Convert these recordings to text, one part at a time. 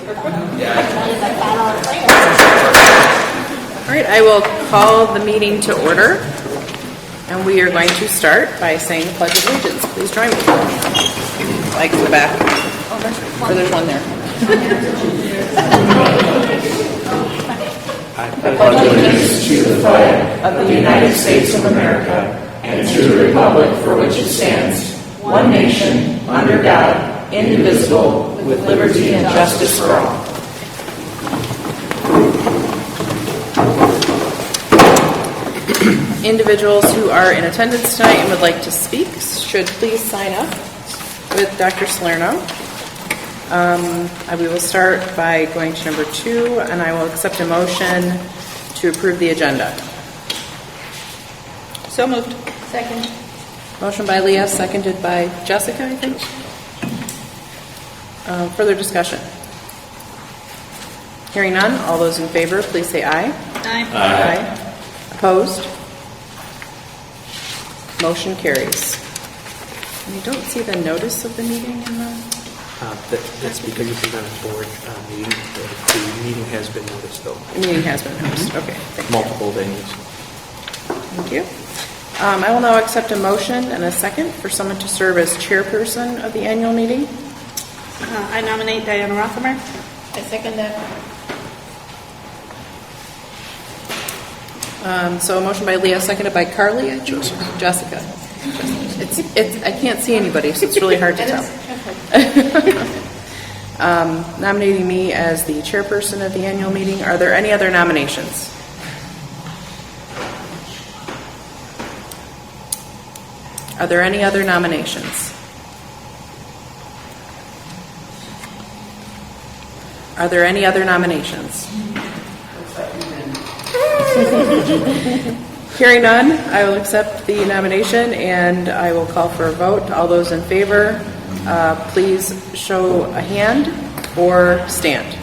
All right, I will call the meeting to order, and we are going to start by saying the Pledge of Allegiance. Please join me. Like in the back. Oh, there's one there. I pledge allegiance to the flag of the United States of America and to the republic for which it stands, one nation, under God, indivisible, with liberty and justice for all. Individuals who are in attendance tonight and would like to speak should please sign up with Dr. Salerno. We will start by going to number 2, and I will accept a motion to approve the agenda. So moved. Second. Motion by Leah, seconded by Jessica, I think. Further discussion? Hearing none, all those in favor, please say aye. Aye. Aye. Opposed? Motion carries. And you don't see the notice of the meeting in the... That's because this is not a board meeting. The meeting has been noticed, though. The meeting has been hosted. Okay, thank you. Multiple venues. Thank you. I will now accept a motion and a second for someone to serve as chairperson of the annual meeting. I nominate Diana Rothermer. I second that. So a motion by Leah, seconded by Carly, I think? Jessica. It's I can't see anybody, so it's really hard to tell. Nominating me as the chairperson of the annual meeting. Are there any other nominations? Are there any other nominations? Are there any other nominations? Hearing none, I will accept the nomination and I will call for a vote. All those in favor, please show a hand or stand.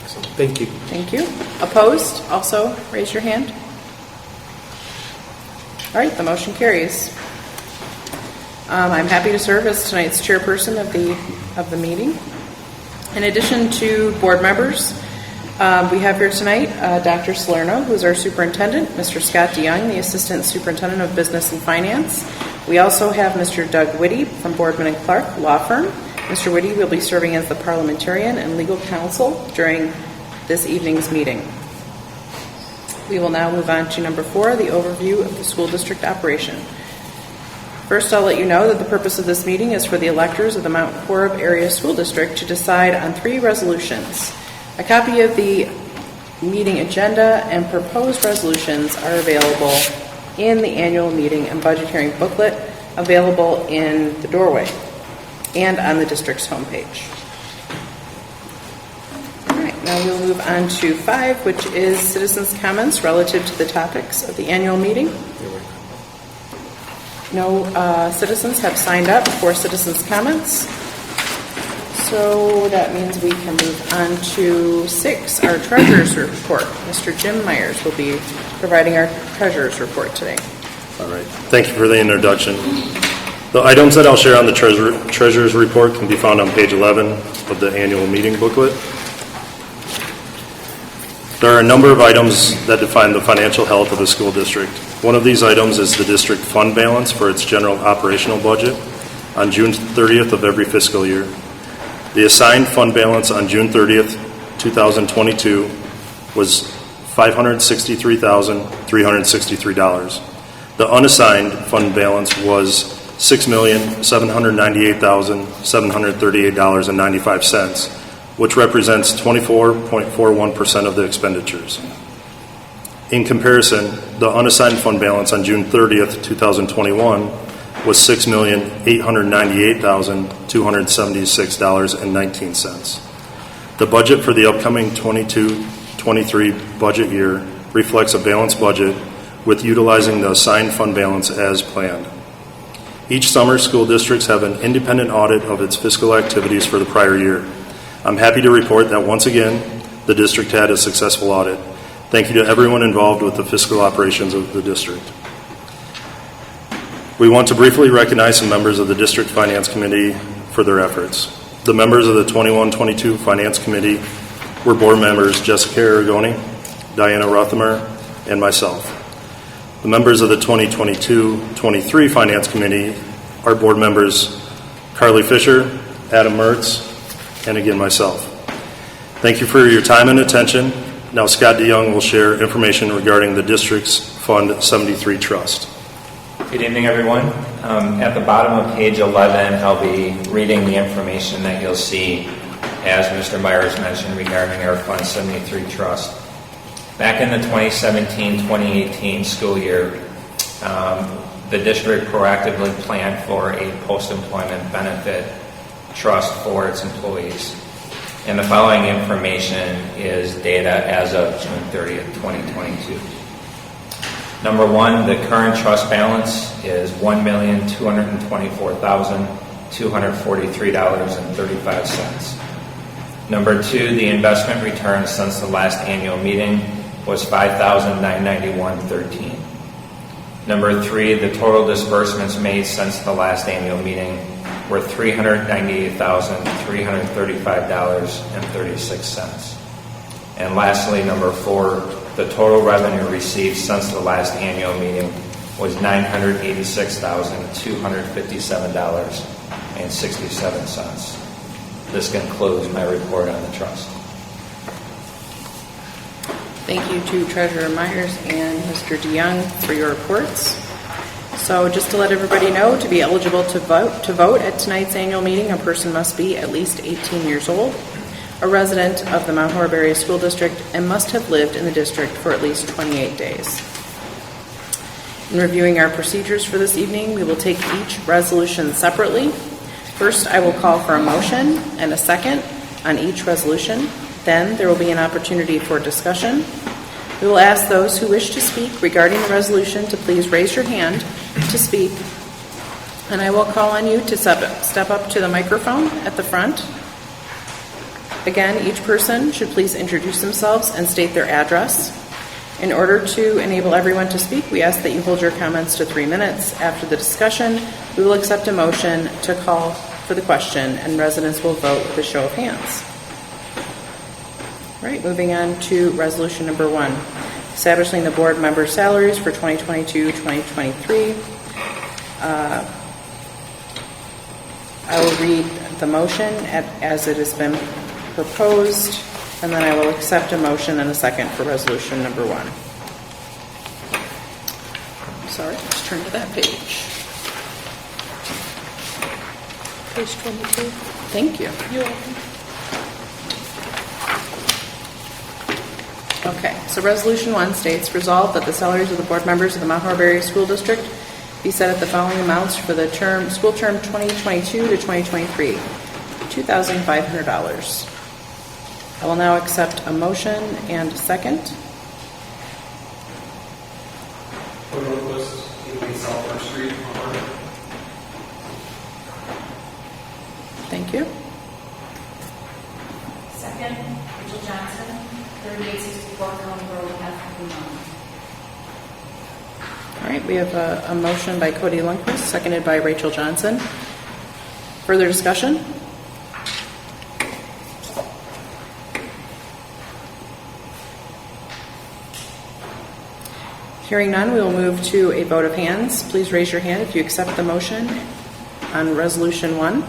Excellent. Thank you. Thank you. Opposed? Also raise your hand. All right, the motion carries. I'm happy to serve as tonight's chairperson of the meeting. In addition to board members, we have here tonight Dr. Salerno, who is our superintendent, Mr. Scott DeYoung, the assistant superintendent of business and finance. We also have Mr. Doug Whitty from Boardman and Clark Law Firm. Mr. Whitty will be serving as the parliamentarian and legal counsel during this evening's meeting. We will now move on to number 4, the overview of the school district operation. First, I'll let you know that the purpose of this meeting is for the electors of the Mount Horeb Area School District to decide on 3 resolutions. A copy of the meeting agenda and proposed resolutions are available in the annual meeting and budget hearing booklet available in the doorway and on the district's homepage. All right, now we'll move on to 5, which is citizens' comments relative to the topics of the annual meeting. No citizens have signed up for citizens' comments. So that means we can move on to 6, our treasurer's report. Mr. Jim Myers will be providing our treasurer's report today. All right. Thank you for the introduction. The items that I'll share on the treasurer's report can be found on page 11 of the annual meeting booklet. There are a number of items that define the financial health of a school district. One of these items is the district fund balance for its general operational budget on June 30th of every fiscal year. The assigned fund balance on June 30th, 2022 was $563,363. The unassigned fund balance was $6,798,738.95, which represents 24.41% of the expenditures. In comparison, the unassigned fund balance on June 30th, 2021 was $6,898,276.19. The budget for the upcoming 22-23 budget year reflects a balanced budget with utilizing the assigned fund balance as planned. Each summer, school districts have an independent audit of its fiscal activities for the prior year. I'm happy to report that once again, the district had a successful audit. Thank you to everyone involved with the fiscal operations of the district. We want to briefly recognize some members of the District Finance Committee for their efforts. The members of the 21-22 Finance Committee were board members Jessica Aragoni, Diana Rothamer, and myself. The members of the 2022-23 Finance Committee are board members Carly Fisher, Adam Mertz, and again myself. Thank you for your time and attention. Now Scott DeYoung will share information regarding the district's Fund 73 Trust. Good evening, everyone. At the bottom of page 11, I'll be reading the information that you'll see, as Mr. Myers mentioned, regarding our Fund 73 Trust. Back in the 2017-2018 school year, the district proactively planned for a post-employment benefit trust for its employees. And the following information is data as of June 30th, 2022. Number one, the current trust balance is $1,224,243.35. Number two, the investment return since the last annual meeting was $5,991.13. Number three, the total disbursements made since the last annual meeting were $398,335.36. And lastly, number four, the total revenue received since the last annual meeting was $986,257.67. This concludes my report on the trust. Thank you to Treasurer Myers and Mr. DeYoung for your reports. So just to let everybody know, to be eligible to vote at tonight's annual meeting, a person must be at least 18 years old, a resident of the Mount Horeb Area School District, and must have lived in the district for at least 28 days. In reviewing our procedures for this evening, we will take each resolution separately. First, I will call for a motion and a second on each resolution. Then there will be an opportunity for discussion. We will ask those who wish to speak regarding the resolution to please raise your hand to speak, and I will call on you to step up to the microphone at the front. Again, each person should please introduce themselves and state their address. In order to enable everyone to speak, we ask that you hold your comments to 3 minutes. After the discussion, we will accept a motion to call for the question, and residents will vote with a show of hands. All right, moving on to resolution number 1, establishing the board member salaries for 2022-2023. I will read the motion as it has been proposed, and then I will accept a motion and a second for resolution number 1. Sorry, let's turn to that page. Page 22. Thank you. You're welcome. Okay, so resolution 1 states, resolved that the salaries of the board members of the Mount Horeb Area School District be set at the following amounts for the school term 2022 to 2023, $2,500. I will now accept a motion and a second. Thank you. Second, Rachel Johnson, 3864 County Road, F. All right, we have a motion by Cody Lundquist, seconded by Rachel Johnson. Further discussion? Hearing none, we will move to a vote of hands. Please raise your hand if you accept the motion on resolution 1.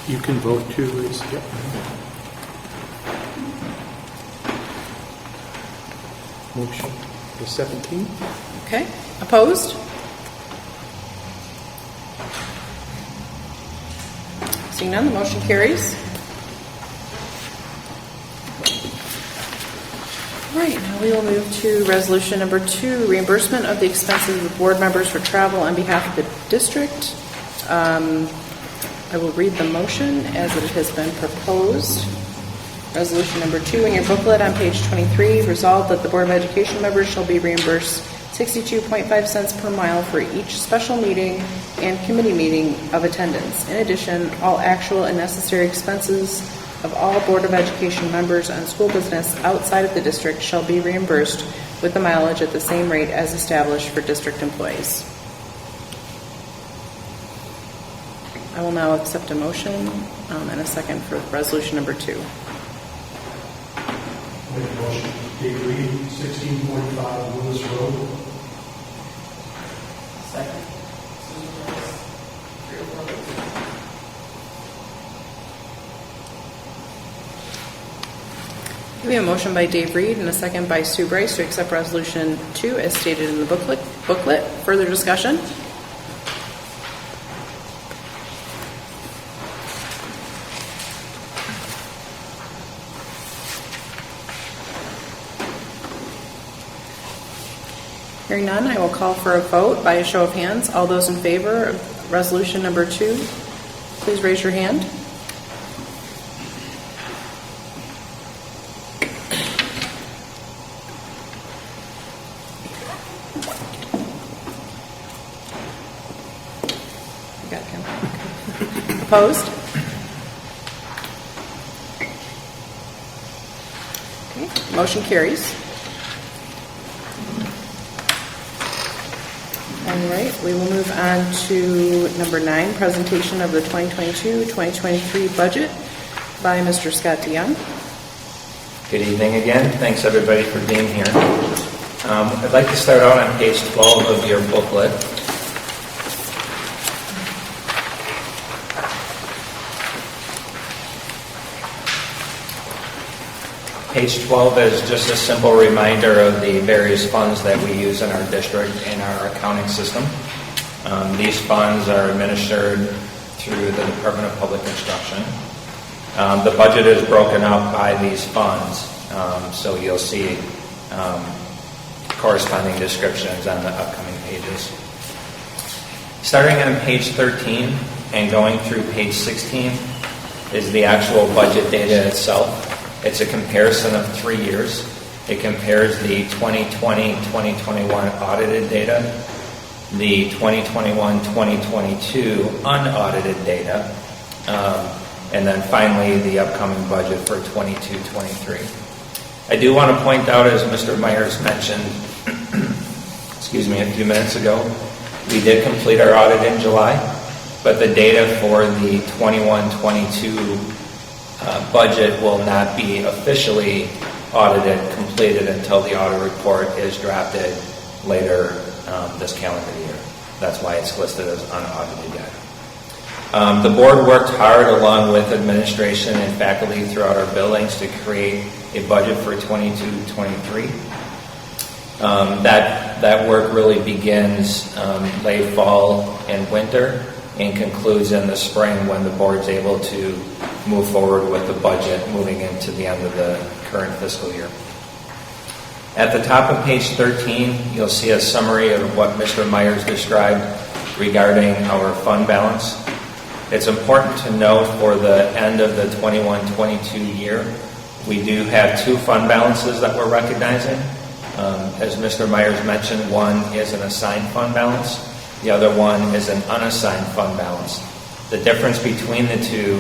You can vote to raise, yep. Motion is 17. Okay, opposed? Seeing none, the motion carries. All right, now we will move to resolution number 2, reimbursement of the expenses of board members for travel on behalf of the district. I will read the motion as it has been proposed. Resolution number 2 in your booklet on page 23, resolved that the Board of Education members shall be reimbursed 62.5 cents per mile for each special meeting and committee meeting of attendance. In addition, all actual and necessary expenses of all Board of Education members on school business outside of the district shall be reimbursed with the mileage at the same rate as established for district employees. I will now accept a motion and a second for resolution number 2. Make a motion. Dave Reed, 1645 Lewis Road. Second. We have a motion by Dave Reed and a second by Sue Bryce to accept resolution 2 as stated in the booklet. Further discussion? Hearing none, I will call for a vote by a show of hands. All those in favor of resolution number 2, please raise your hand. You got him. Opposed? Okay, motion carries. All right, we will move on to number 9, presentation of the 2022-2023 budget by Mr. Scott DeYoung. Good evening again. Thanks everybody for being here. I'd like to start out on page 12 of your booklet. Page 12 is just a simple reminder of the various funds that we use in our district in our accounting system. These funds are administered through the Department of Public Instruction. The budget is broken up by these funds, so you'll see corresponding descriptions on the upcoming pages. Starting on page 13 and going through page 16 is the actual budget data itself. It's a comparison of 3 years. It compares the 2020-2021 audited data, the 2021-2022 unaudited data, and then finally the upcoming budget for 22-23. I do want to point out, as Mr. Myers mentioned, a few minutes ago, we did complete our audit in July, but the data for the 21-22 budget will not be officially completed until the audit report is drafted later this calendar year. That's why it's listed as unaudited yet. The board worked hard along with administration and faculty throughout our buildings to create a budget for 22-23. That work really begins late fall and winter and concludes in the spring when the board's able to move forward with the budget moving into the end of the current fiscal year. At the top of page 13, you'll see a summary of what Mr. Myers described regarding our fund balance. It's important to note for the end of the 21-22 year, we do have 2 fund balances that we're recognizing. As Mr. Myers mentioned, one is an assigned fund balance. The other one is an unassigned fund balance. The difference between the two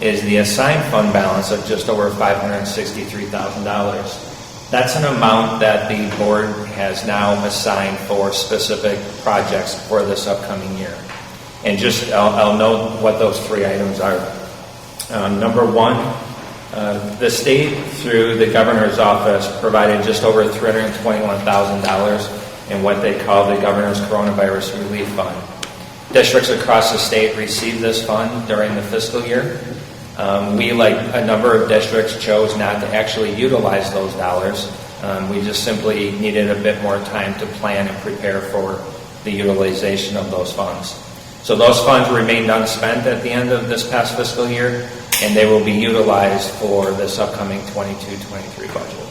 is the assigned fund balance of just over $563,000. That's an amount that the board has now assigned for specific projects for this upcoming year. And I'll note what those 3 items are. Number 1, the state, through the governor's office, provided just over $321,000 in what they call the Governor's Coronavirus Relief Fund. Districts across the state received this fund during the fiscal year. We, like a number of districts, chose not to actually utilize those dollars. We just simply needed a bit more time to plan and prepare for the utilization of those funds. So those funds remained unspent at the end of this past fiscal year, and they will be utilized for this upcoming 22-23 budget.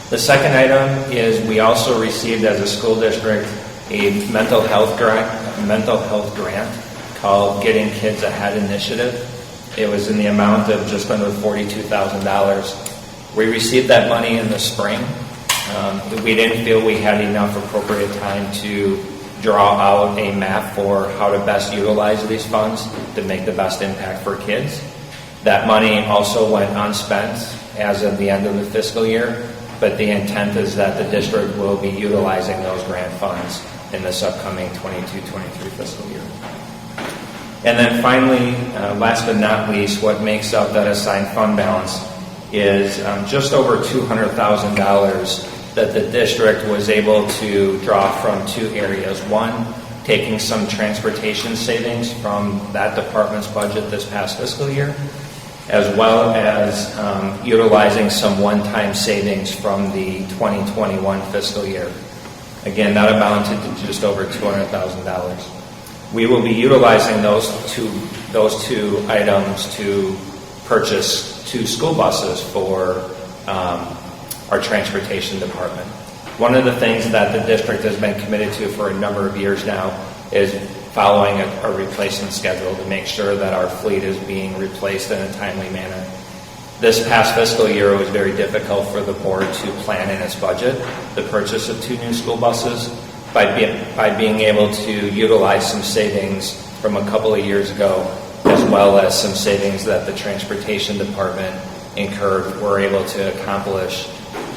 The second item is we also received as a school district a mental health grant called Getting Kids Ahead Initiative. It was in the amount of just under $42,000. We received that money in the spring. We didn't feel we had enough appropriate time to draw out a map for how to best utilize these funds to make the best impact for kids. That money also went unspent as of the end of the fiscal year, but the intent is that the district will be utilizing those grant funds in this upcoming 22-23 fiscal year. And then finally, last but not least, what makes up that assigned fund balance is just over $200,000 that the district was able to draw from two areas. One, taking some transportation savings from that department's budget this past fiscal year, as well as utilizing some one-time savings from the 2021 fiscal year. Again, that amounted to just over $200,000. We will be utilizing those two items to purchase 2 school buses for our transportation department. One of the things that the district has been committed to for a number of years now is following a replacement schedule to make sure that our fleet is being replaced in a timely manner. This past fiscal year, it was very difficult for the board to plan in its budget the purchase of 2 new school buses. By being able to utilize some savings from a couple of years ago, as well as some savings that the transportation department incurred, we're able to accomplish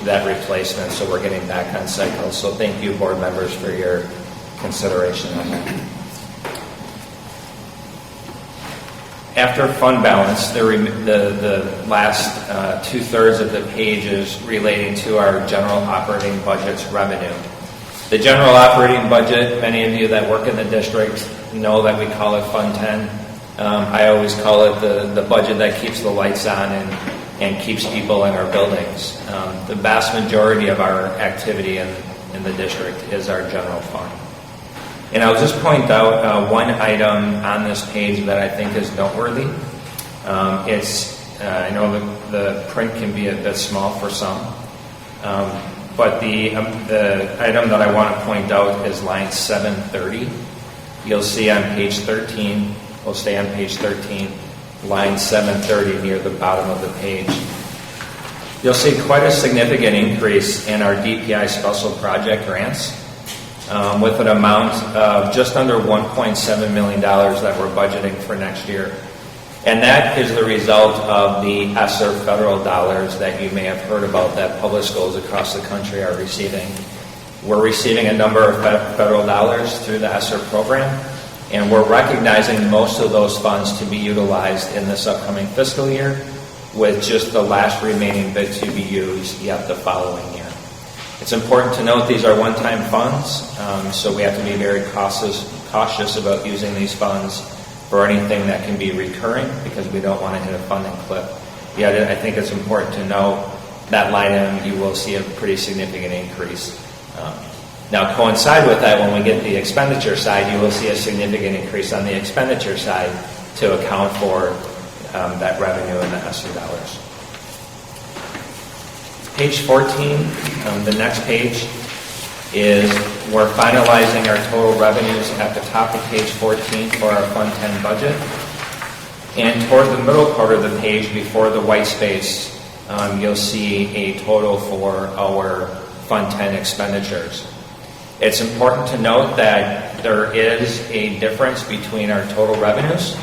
that replacement, so we're getting back on cycle. So thank you, board members, for your consideration on that. After fund balance, the last 2/3 of the page is relating to our general operating budget's revenue. The general operating budget, many of you that work in the district know that we call it Fund 10. I always call it the budget that keeps the lights on and keeps people in our buildings. The vast majority of our activity in the district is our general fund. And I'll just point out one item on this page that I think is noteworthy. I know the print can be a bit small for some. But the item that I want to point out is line 730. You'll see on page 13, we'll stay on page 13, line 730 near the bottom of the page. You'll see quite a significant increase in our DPI special project grants with an amount of just under $1.7 million that we're budgeting for next year. And that is the result of the ESSER federal dollars that you may have heard about that public schools across the country are receiving. We're receiving a number of federal dollars through the ESSER program, and we're recognizing most of those funds to be utilized in this upcoming fiscal year, with just the last remaining bit to be used yet the following year. It's important to note these are one-time funds, so we have to be very cautious about using these funds for anything that can be recurring, because we don't want to hit a funding cliff. Yet I think it's important to know that line item, you will see a pretty significant increase. Now, coincide with that, when we get the expenditure side, you will see a significant increase on the expenditure side to account for that revenue and the ESSER dollars. Page 14, the next page, is we're finalizing our total revenues at the top of page 14 for our Fund 10 budget. And toward the middle part of the page, before the white space, you'll see a total for our Fund 10 expenditures. It's important to note that there is a difference between our total revenues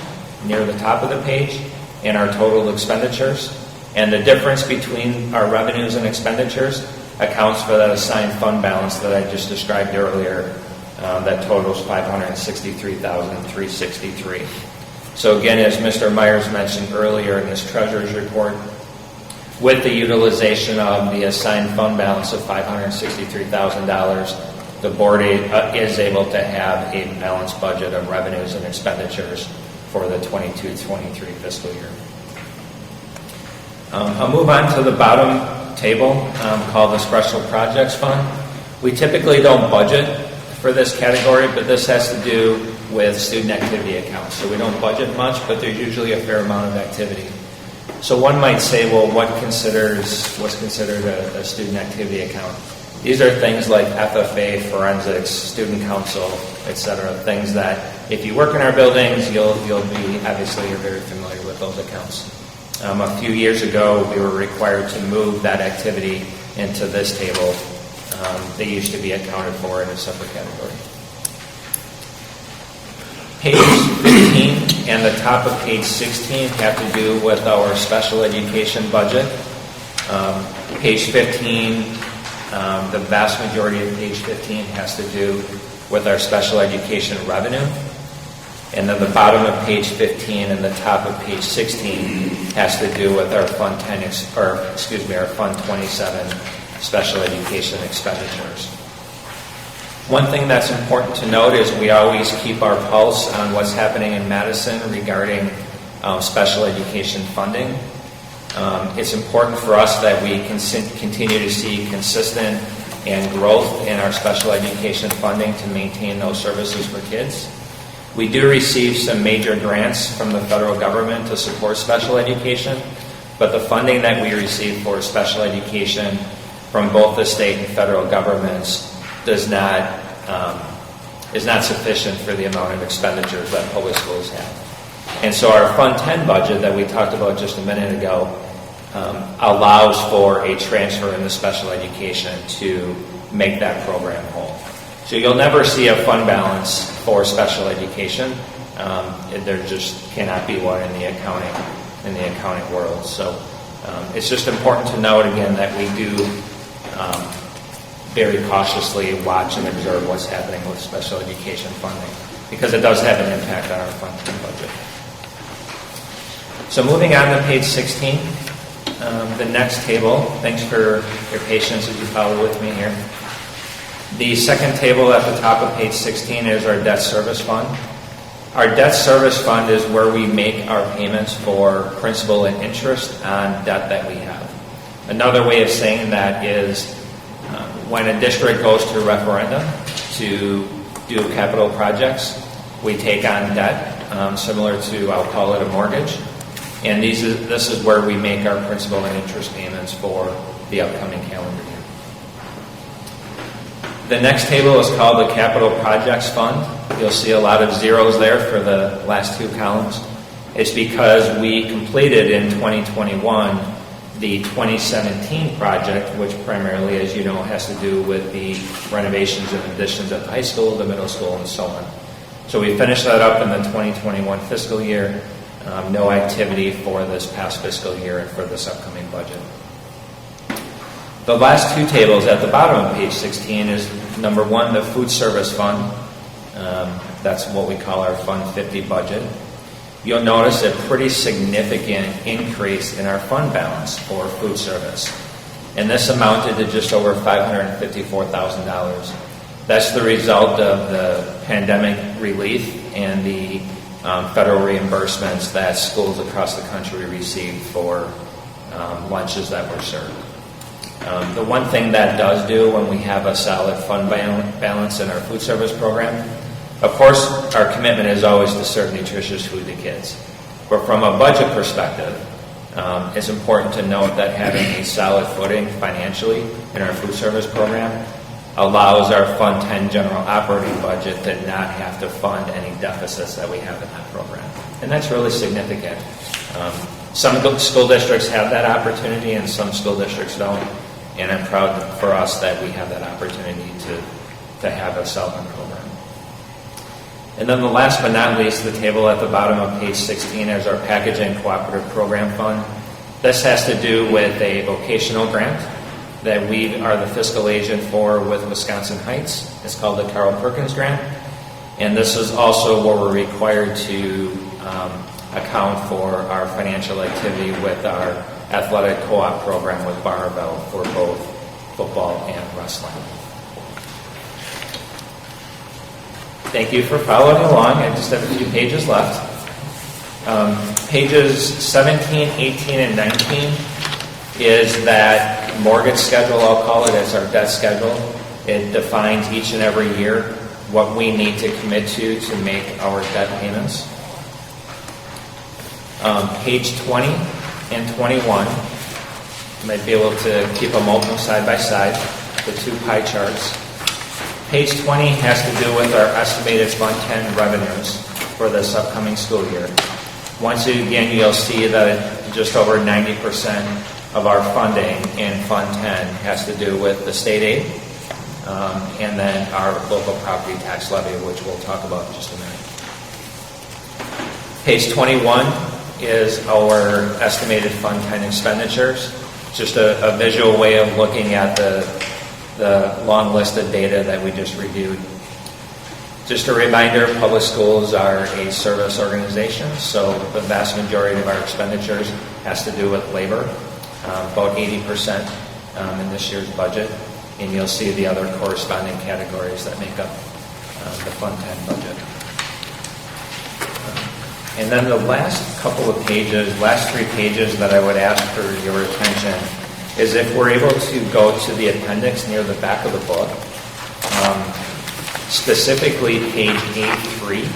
near the top of the page and our total expenditures. And the difference between our revenues and expenditures accounts for that assigned fund balance that I just described earlier, that totals $563,363. So again, as Mr. Myers mentioned earlier in his treasurer's report, with the utilization of the assigned fund balance of $563,000, the board is able to have a balanced budget of revenues and expenditures for the 22-23 fiscal year. I'll move on to the bottom table called the Special Projects Fund. We typically don't budget for this category, but this has to do with student activity accounts. So we don't budget much, but there's usually a fair amount of activity. So one might say, well, what's considered a student activity account? These are things like FFA, forensics, student council, etc. Things that if you work in our buildings, you'll be, obviously you're very familiar with those accounts. A few years ago, we were required to move that activity into this table. They used to be accounted for in a separate category. Page 15 and the top of page 16 have to do with our special education budget. Page 15, the vast majority of page 15 has to do with our special education revenue. And then the bottom of page 15 and the top of page 16 has to do with our Fund 10, our Fund 27 special education expenditures. One thing that's important to note is we always keep our pulse on what's happening in Madison regarding special education funding. It's important for us that we continue to see consistent and growth in our special education funding to maintain those services for kids. We do receive some major grants from the federal government to support special education, but the funding that we receive for special education from both the state and federal governments is not sufficient for the amount of expenditures that public schools have. And so our Fund 10 budget that we talked about just a minute ago allows for a transfer in the special education to make that program whole. So you'll never see a fund balance for special education. There just cannot be one in the accounting world. So it's just important to note again that we do very cautiously watch and observe what's happening with special education funding, because it does have an impact on our Fund 10 budget. So moving on to page 16, the next table. Thanks for your patience as you follow with me here. The second table at the top of page 16 is our debt service fund. Our debt service fund is where we make our payments for principal and interest on debt that we have. Another way of saying that is when a district goes to a referendum to do capital projects, we take on debt, similar to, I'll call it a mortgage. And this is where we make our principal and interest payments for the upcoming calendar year. The next table is called the Capital Projects Fund. You'll see a lot of zeros there for the last two columns. It's because we completed in 2021 the 2017 project, which primarily, as you know, has to do with the renovations and additions at the high school, the middle school, and so on. So we finished that up in the 2021 fiscal year. No activity for this past fiscal year and for this upcoming budget. The last two tables at the bottom of page 16 is number one, the food service fund. That's what we call our Fund 50 budget. You'll notice a pretty significant increase in our fund balance for food service. And this amounted to just over $554,000. That's the result of the pandemic relief and the federal reimbursements that schools across the country received for lunches that were served. The one thing that does do when we have a solid fund balance in our food service program, of course, our commitment is always to serve nutritious food to kids. But from a budget perspective, it's important to note that having a solid footing financially in our food service program allows our Fund 10 general operating budget to not have to fund any deficits that we have in that program. And that's really significant. Some school districts have that opportunity and some school districts don't. And I'm proud for us that we have that opportunity to have a solid program. And then the last but not least, the table at the bottom of page 16 is our Packaging Cooperative Program Fund. This has to do with a vocational grant that we are the fiscal agent for with Wisconsin Heights. It's called the Carl Perkins Grant. And this is also where we're required to account for our financial activity with our athletic co-op program with Barbell for both football and wrestling. Thank you for following along. I just have a few pages left. Pages 17, 18, and 19 is that mortgage schedule, I'll call it. It's our debt schedule. It defines each and every year what we need to commit to make our debt payments. Page 20 and 21, you might be able to keep them open side by side, the two pie charts. Page 20 has to do with our estimated Fund 10 revenues for this upcoming school year. Once again, you'll see that just over 90% of our funding in Fund 10 has to do with the state aid and then our local property tax levy, which we'll talk about in just a minute. Page 21 is our estimated fund time expenditures. Just a visual way of looking at the long list of data that we just reviewed. Just a reminder, public schools are a service organization, so the vast majority of our expenditures has to do with labor, about 80% in this year's budget, and you'll see the other corresponding categories that make up the fund time budget. And then the last three pages that I would ask for your attention is if we're able to go to the appendix near the back of the book, specifically page 8.3.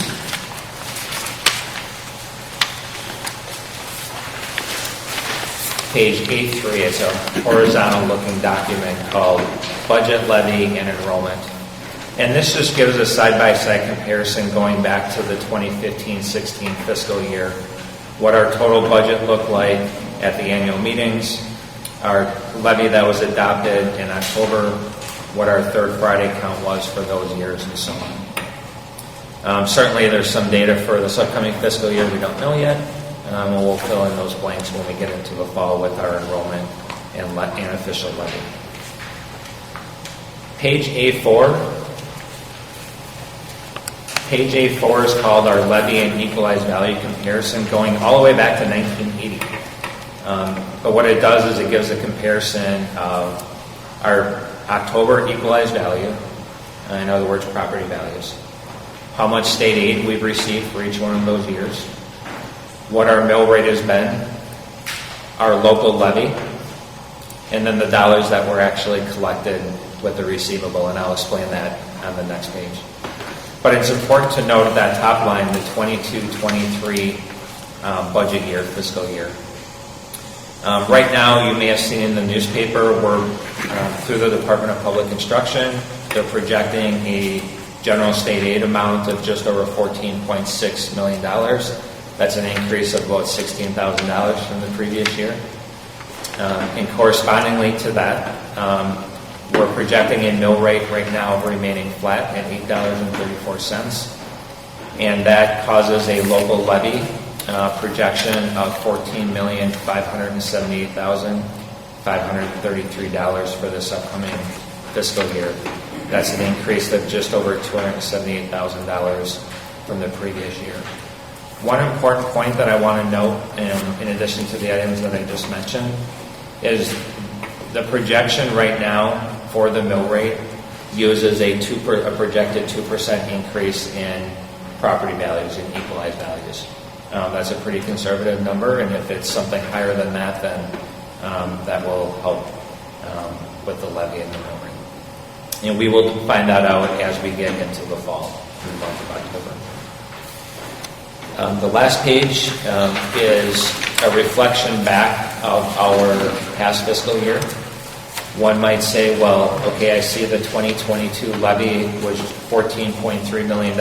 Page 8.3 is a horizontal-looking document called Budget, Levy, and Enrollment. And this just gives a side-by-side comparison going back to the 2015-16 fiscal year, what our total budget looked like at the annual meetings, our levy that was adopted in October, what our third Friday count was for those years, and so on. Certainly there's some data for this upcoming fiscal year we don't know yet, and we'll fill in those blanks when we get into the fall with our enrollment and official levy. Page A4. Page A4 is called our levy and equalized value comparison, going all the way back to 1980. But what it does is it gives a comparison of our October equalized value, in other words, property values, how much state aid we've received for each one of those years, what our mill rate has been, our local levy, and then the dollars that were actually collected with the receivable, and I'll explain that on the next page. But it's important to note that top line, the 22-23 budget year, fiscal year. Right now, you may have seen in the newspaper, we're through the Department of Public Instruction. They're projecting a general state aid amount of just over $14.6 million. That's an increase of about $16,000 from the previous year. And correspondingly to that, we're projecting a mill rate right now remaining flat at $8.34. And that causes a local levy projection of $14,578,533 for this upcoming fiscal year. That's an increase of just over $278,000 from the previous year. One important point that I want to note, in addition to the items that I just mentioned, is the projection right now for the mill rate uses a projected 2% increase in property values and equalized values. That's a pretty conservative number, and if it's something higher than that, then that will help with the levy and the mill rate. And we will find that out as we get into the fall, in the month of October. The last page is a reflection back of our past fiscal year. One might say, well, okay, I see the 2022 levy was $14.3 million.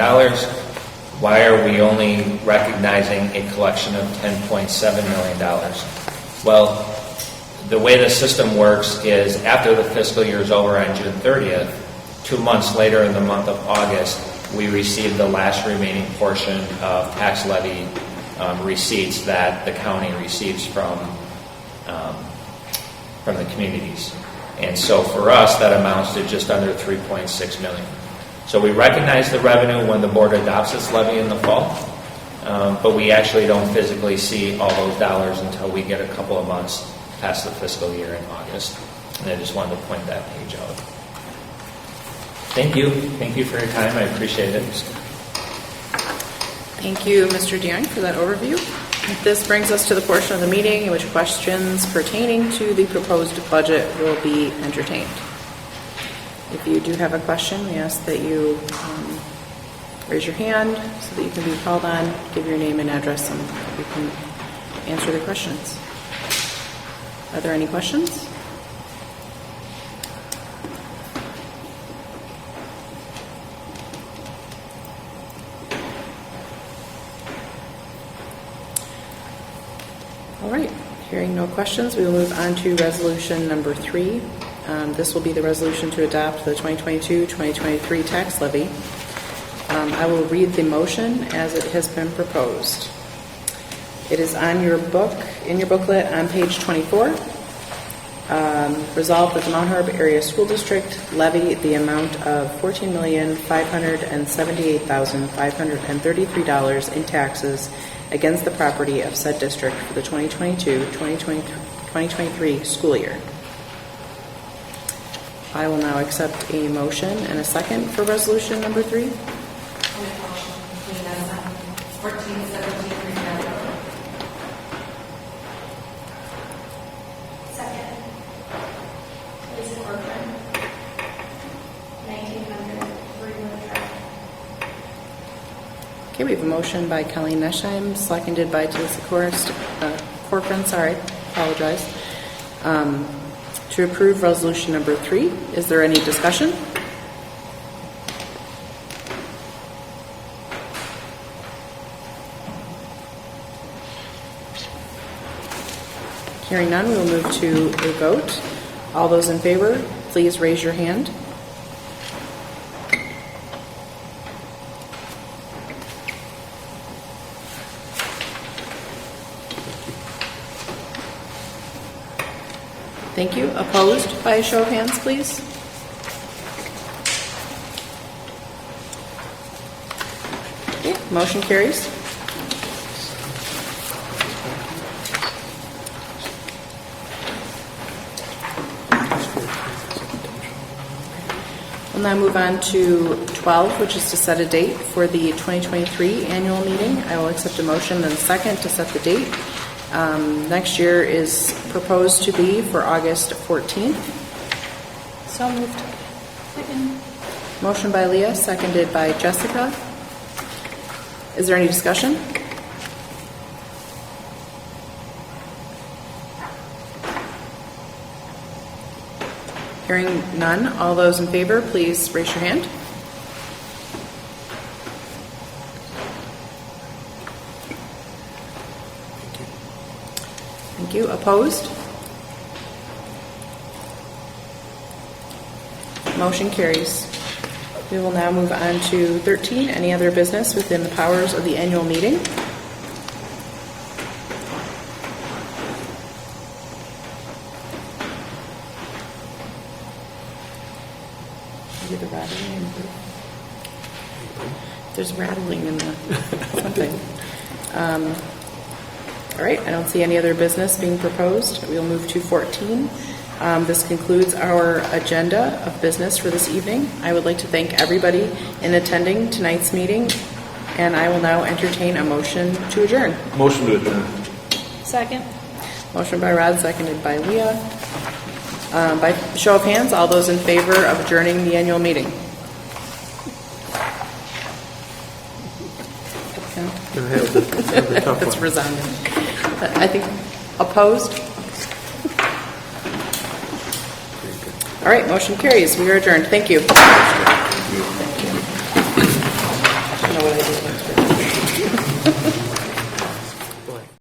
Why are we only recognizing a collection of $10.7 million? Well, the way the system works is after the fiscal year is over on June 30th, 2 months later in the month of August, we receive the last remaining portion of tax levy receipts that the county receives from the communities. And so for us, that amounts to just under $3.6 million. So we recognize the revenue when the board adopts its levy in the fall, but we actually don't physically see all those dollars until we get a couple of months past the fiscal year in August. And I just wanted to point that page out. Thank you. Thank you for your time. I appreciate it. Thank you, Mr. DeYoung, for that overview. This brings us to the portion of the meeting in which questions pertaining to the proposed budget will be entertained. If you do have a question, we ask that you raise your hand so that you can be called on, give your name and address, and we can answer the questions. Are there any questions? All right, hearing no questions, we will move on to resolution number 3. This will be the resolution to adopt the 2022-2023 tax levy. I will read the motion as it has been proposed. It is on your book, in your booklet on page 24. Resolved that the Mount Horeb Area School District levy the amount of $14,578,533 in taxes against the property of said district for the 2022-2023 school year. I will now accept a motion and a second for resolution number 3. I'll make a motion to clean us up. 1417 Greenbelt Road. Second. Lisa Corcoran. 1900 Greenwood Drive. Okay, we have a motion by Colleen Nesheim, seconded by Lisa Corcoran, apologize, to approve resolution number 3. Is there any discussion? Hearing none, we will move to a vote. All those in favor, please raise your hand. Thank you. Opposed by a show of hands, please. Okay, motion carries. We'll now move on to 12, which is to set a date for the 2023 annual meeting. I will accept a motion and a second to set the date. Next year is proposed to be for August 14th. So moved. Second. Motion by Leah, seconded by Jessica. Is there any discussion? Hearing none, all those in favor, please raise your hand. Thank you. Opposed? Motion carries. We will now move on to 13, any other business within the powers of the annual meeting. Maybe the rattling. There's rattling in the something. All right, I don't see any other business being proposed. We'll move to 14. This concludes our agenda of business for this evening. I would like to thank everybody in attending tonight's meeting, and I will now entertain a motion to adjourn. Motion to adjourn. Second. Motion by Rod, seconded by Leah. By show of hands, all those in favor of adjourning the annual meeting? That's resounding. I think opposed? All right, motion carries. We are adjourned. Thank you.